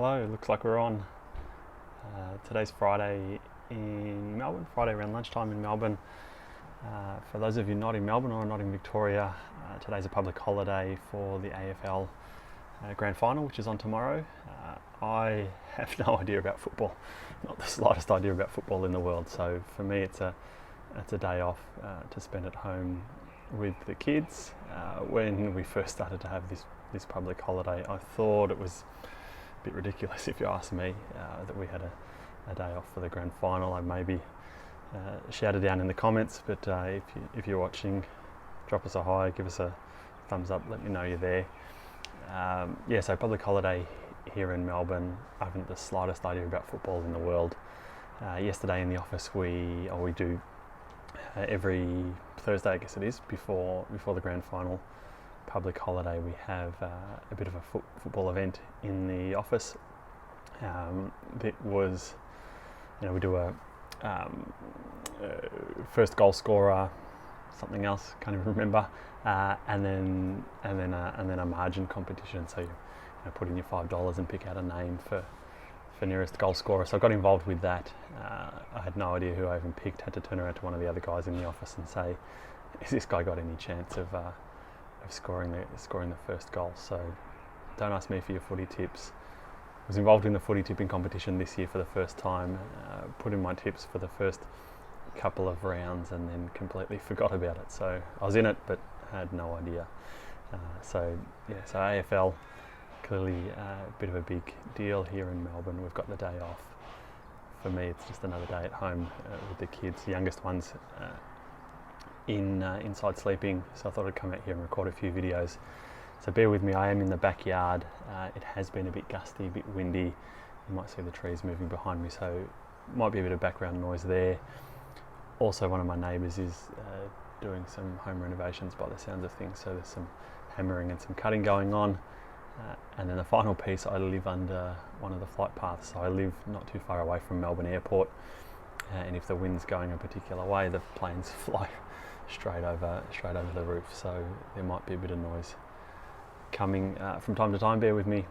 Hello, looks like we're on. Today's Friday in Melbourne, Friday around lunchtime in Melbourne. For those of you not in Melbourne or not in Victoria, today's a public holiday for the AFL Grandfinal, which is on tomorrow. I have no idea about football, not the slightest idea about football in the world, so for me it's a day off to spend at home with the kids. When we first started to have this public holiday, I thought it was a bit ridiculous, if you ask me, that we had a day off for the grand final. I maybe shout it down in the comments, but if you're watching, drop us a hi, give us a thumbs up, let me know you're there. So public holiday here in Melbourne. I haven't the slightest idea about football in the world. Yesterday in the office we do every Thursday, I guess it is, before the grand final public holiday, we have a bit of a football event in the office. It was, we do a first goal scorer, something else, can't even remember, and then a margin competition. So you put in your $5 and pick out a name for nearest goal scorer. So I got involved with that. I had no idea who I even picked. Had to turn around to one of the other guys in the office and say, "Has this guy got any chance of scoring the first goal?" So don't ask me for your footy tips. I was involved in the footy tipping competition this year for the first time. Put in my tips for the first couple of rounds and then completely forgot about it. So I was in it but had no idea. So AFL, clearly a bit of a big deal here in Melbourne. We've got the day off. For me, it's just another day at home with the kids. The youngest one's inside sleeping, so I thought I'd come out here and record a few videos. So bear with me, I am in the backyard. It has been a bit gusty, a bit windy. You might see the trees moving behind me, so might be a bit of background noise there. Also, one of my neighbours is doing some home renovations by the sounds of things, so there's some hammering and some cutting going on. And then the final piece, I live under one of the flight paths, so I live not too far away from Melbourne Airport, and if the wind's going a particular way, the planes fly straight over the roof, so there might be a bit of noise coming from time to time. Bear with me.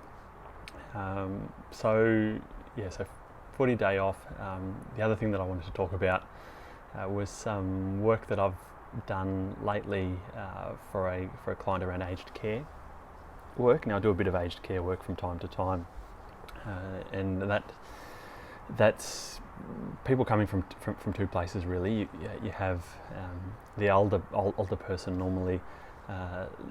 So footy day off. The other thing that I wanted to talk about was some work that I've done lately for a client around aged care work. Now I do a bit of aged care work from time to time, and that's people coming from two places really. You have the older person normally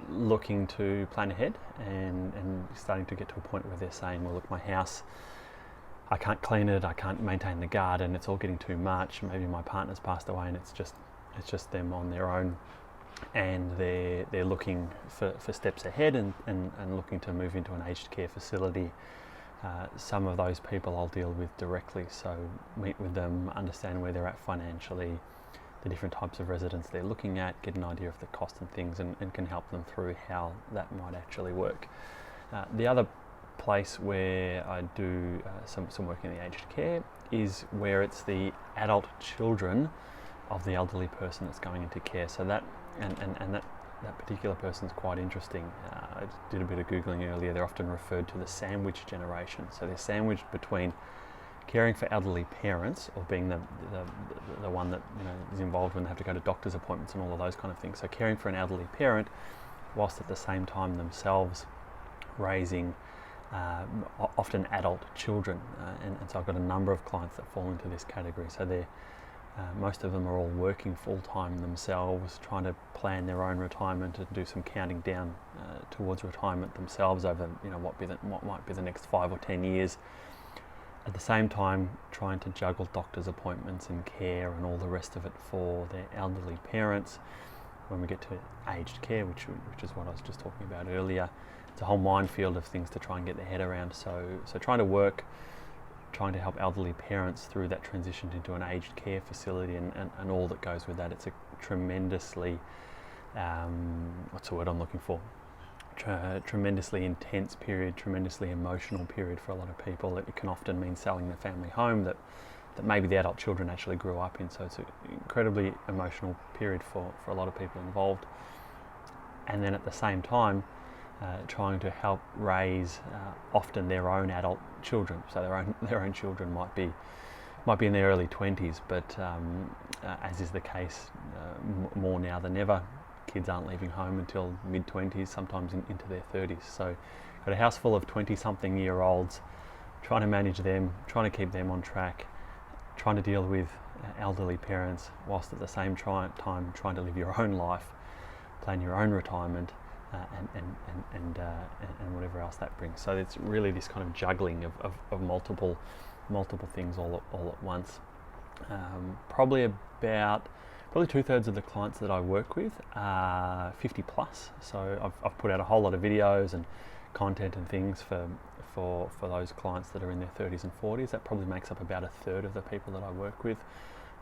looking to plan ahead and starting to get to a point where they're saying, well, look, my house, I can't clean it, I can't maintain the garden, it's all getting too much. Maybe my partner's passed away and it's just them on their own, and they're looking for steps ahead and looking to move into an aged care facility. Some of those people I'll deal with directly, so meet with them, understand where they're at financially, the different types of residents they're looking at, get an idea of the cost and things, and can help them through how that might actually work. The other place where I do some work in the aged care is where it's the adult children of the elderly person that's going into care. So that particular person's quite interesting. I did a bit of Googling earlier. They're often referred to the sandwich generation. So they're sandwiched between caring for elderly parents, or being the one that is involved when they have to go to doctor's appointments and all of those kind of things. So caring for an elderly parent, whilst at the same time themselves raising often adult children. And so I've got a number of clients that fall into this category. So they're most of them are all working full-time themselves, trying to plan their own retirement and do some counting down towards retirement themselves over what might be the next 5 or 10 years. At the same time, trying to juggle doctor's appointments and care and all the rest of it for their elderly parents. When we get to aged care, which is what I was just talking about earlier, it's a whole minefield of things to try and get their head around. So trying to help elderly parents through that transition into an aged care facility and all that goes with that. It's a tremendously, what's the word I'm looking for? Tremendously intense period, tremendously emotional period for a lot of people. It can often mean selling the family home that maybe the adult children actually grew up in. So it's an incredibly emotional period for a lot of people involved. And then at the same time, trying to help raise often their own adult children. So their own children might be in their early 20s, but as is the case more now than ever, kids aren't leaving home until mid-20s, sometimes into their 30s. So got a house full of 20-something-year-olds, trying to manage them, trying to keep them on track, trying to deal with elderly parents, whilst at the same time trying to live your own life, plan your own retirement, and whatever else that brings. So it's really this kind of juggling of multiple things all at once. Probably 2/3 of the clients that I work with are 50 plus. So I've put out a whole lot of videos and content and things for those clients that are in their 30s and 40s. That probably makes up about 1/3 of the people that I work with.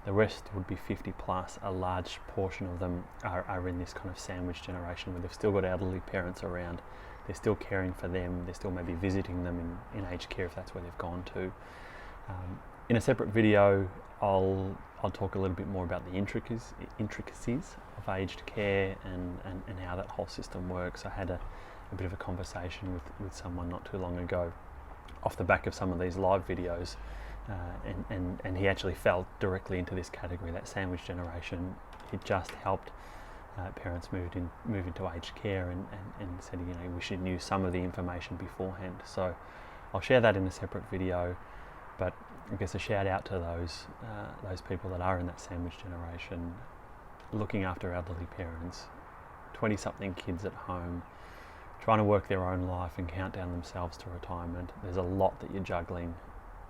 The rest would be 50 plus. A large portion of them are in this kind of sandwich generation where they've still got elderly parents around. They're still caring for them. They're still maybe visiting them in aged care if that's where they've gone to. In a separate video, I'll talk a little bit more about the intricacies of aged care and how that whole system works. I had a bit of a conversation with someone not too long ago off the back of some of these live videos, and he actually fell directly into this category, that sandwich generation. It just helped parents move into aged care, and said, we should knew some of the information beforehand. So I'll share that in a separate video, but I guess a shout out to those people that are in that sandwich generation, looking after elderly parents, 20-something kids at home, trying to work their own life and count down themselves to retirement. There's a lot that you're juggling.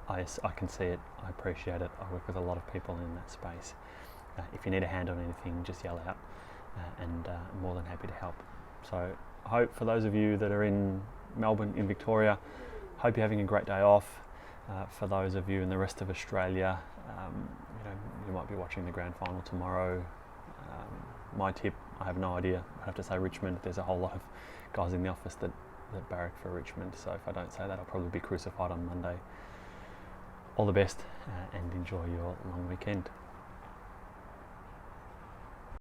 I can see it, I appreciate it. I work with a lot of people in that space. If you need a hand on anything, just yell out, and I'm more than happy to help. So I hope for those of you that are in Melbourne, in Victoria, hope you're having a great day off. For those of you in the rest of Australia, you might be watching the grand final tomorrow. My tip, I have no idea. I have to say Richmond. There's a whole lot of guys in the office that barrack for Richmond, so if I don't say that, I'll probably be crucified on Monday. All the best, and enjoy your long weekend.